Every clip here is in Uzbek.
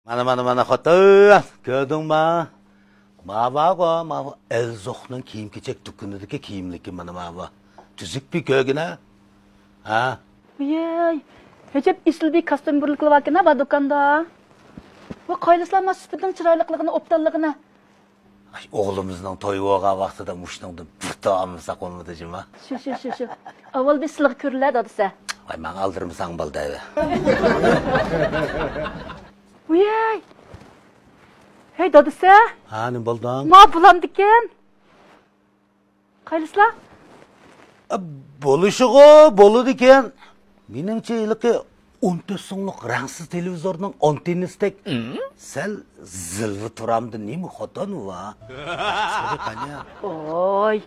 Mana xotin, ko'rdingmi? Mava Elzoqning kiyim-kechak do'konidagi kiyimligi mana mava. Tuzuk bir ko'gina. Ha? Voy, hechib isilbi kostyum qilib vakina bu do'konda. Va qaylislanma sifatning chiroyliligini, obdonligini. Ay, o'g'limizning to'yi bo'lgan vaqtida mushningni bir taamsa qo'lmadi jima. Shu. Avval bir silq ko'riladi desa. Ay, men aldirmasang bo'ldi. Voy. Hey dadisi. Ha, nima bo'ldi? Ma bulandikan. Qaylisla? Bo'lishig'i bo'ladi ekan. Meningcha ilqi 14 so'mlik rangsiz televizorning antennasidek sal zilvi turamdi nima xotin va. Oy,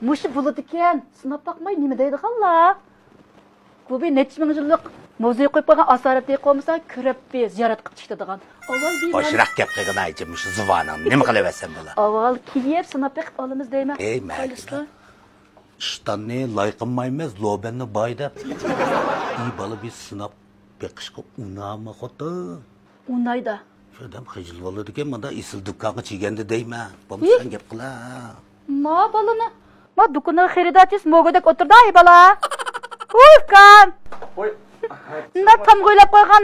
mushi bo'ladi ekan. Sinab baqmay nima deydi xallar? Bu bir necha ming yillik muzey qo'yib qo'ygan asoratli qo'msa ko'rib ziyorat qilib chiqadigan. Avval bir boshroq gap qilgan aytimish zuvonim. Nima qilaversan bo'la? Avval kiyib sinab baqib olamiz deyman. Ey, mayli. İştanne layıqınmayımız, lobenni bayda. İyi balı bir sınap bekişki unama xotu. Unayda. Şöydem xecil balı diken, mada isil dükkanı çigendi deyme. Balı sen gep qila. Ma balını. Ma dükkanı xeridatis mogodek oturdu ay bala. Ufkan. Oy. Ne tam ko'ylab qo'ygan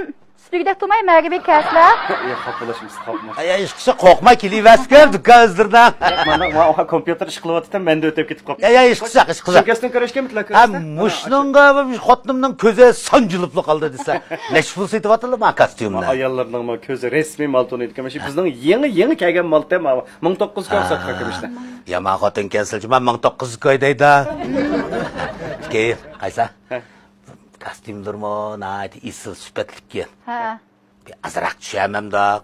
Süpürgedek tutmayı mergi bir kesle. Ya kapılaşımız kapmış. Ay işkisi korkma kiliversker dükkan ızdırdan. Bana oha kompüter işkılıvatıdan ben de ötep gitip kapmış. Ya işkisi. Şirkesten karışken mitla karışken. Ha muşnunga xotinimning köze sancılıplı kaldı dese. Neç pul setip atılı mı kostyumlar? Ayarlarının ma köze resmi maltonu etkemiş. Bizden yeni kelgen malt ama 1900 koy satqa kemişler. Ya ma xotin kelsilci ma 1900 koydaydı. Ki qaysa? Kostyumlarımı nayet isil süpetlikken. Ha. Bir azırak düşemem da.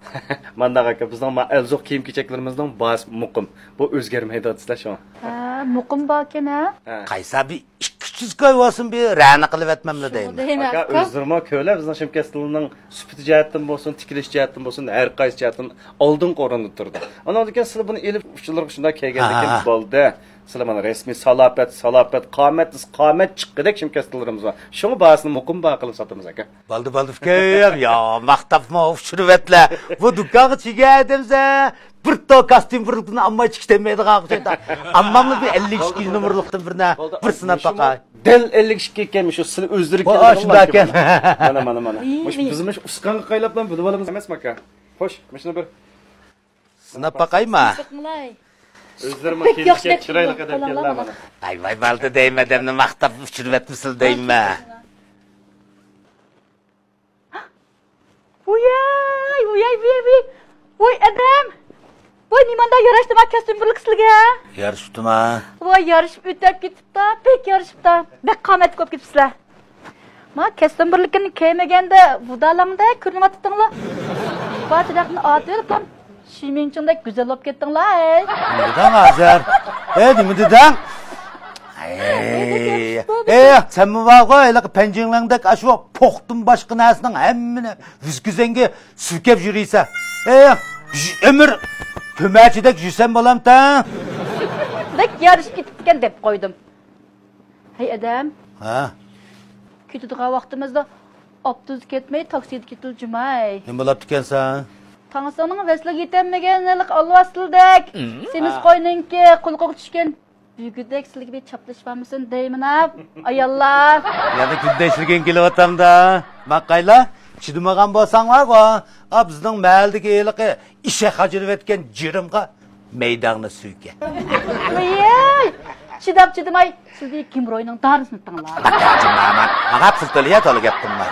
Mandağa ki bizden ma elzoq kiyim keçeklerimizden bas muqim. Bu özgermeydi atsızlar şu an. Ha, muqim bakken ha. Qaysa bir 200 koy olsun bir rana qılıp etmemle deyim. Aka özdürme köyle bizden Şemkestilinin süpütü cihetten bolsun, tikiliş cihetten bolsun, her qaysı cihetten aldın qorunu turdu. Ondan sonra siz bunu elip uççular şunda kelgendikin boldu. Sizler resmi salapet, qamet çıqqıdak Şemkestillerimiz var. Şunu bahasını muqim bağ qılıp satımız aka. Baldı fikir ya maqtapma uçurup etle. Bu dükkanı çiğe edemse bir to kostyum vurulduğunu amma çıktemeydi qaqşayda. Ammamlı bir 52 numaralıqdan birine bir sınap baqay. Del 52 kelmiş o sizi özdürüp geldi. Şunda eken. Mana. Hoş bizim uskan qaylap lan bilib alamiz emas maka. Hoş, məşinə bir sınap baqay mı? Özlerime kelişe çırayla kadar geldi bana. Ay vay baldı deyme demni maqtap uçurup etmisil deyme. Uy adam. Voy nimanda yarıştım ha kostyum birlik sizlarga. Yarıştım ha. Voy yarışıp ötep ketipti. Pek yarışıpti. Bek qamat ko'p ketibsizlar. Ma kostyum birlikini kiymaganda vudalamda ko'rinib atdinglar. Bachidaqni atib tam Şiminçindek güzel olup ketdinglar ey. Neden hazır? Nima dedin? Sen mi var qo'y, elə pencerеңdek aşı poxtun başqa narsaning hammini vizgizenge sürkep yürüyse. Ömür köməkçidek yürsen bolam ta. Dek yarış ketibken dep qoydum. Hey adam. Ha. Ketadigan vaqtimizda optuz ketmey taksiyada ketilcimay. Nima bo'lib ekansan? Tangsının vesle yetenmegenlik alvasıldek. Semiz qo'yninki qulquq tushgan büyüdek sizlarga bir chaplashmamisin deyman ab. Ayollar. Yana kundaşilgen kelyaptam da. Maqayla chidimagan bo'lsanglar-ku, bizning mahaldagi eliqi ishe hajirib etgan jirimga maydonni suyke. Voy! Chidab chidamay sizga kim ro'yning darisini tinglar. Maqab siltaliya to'la gap qilma.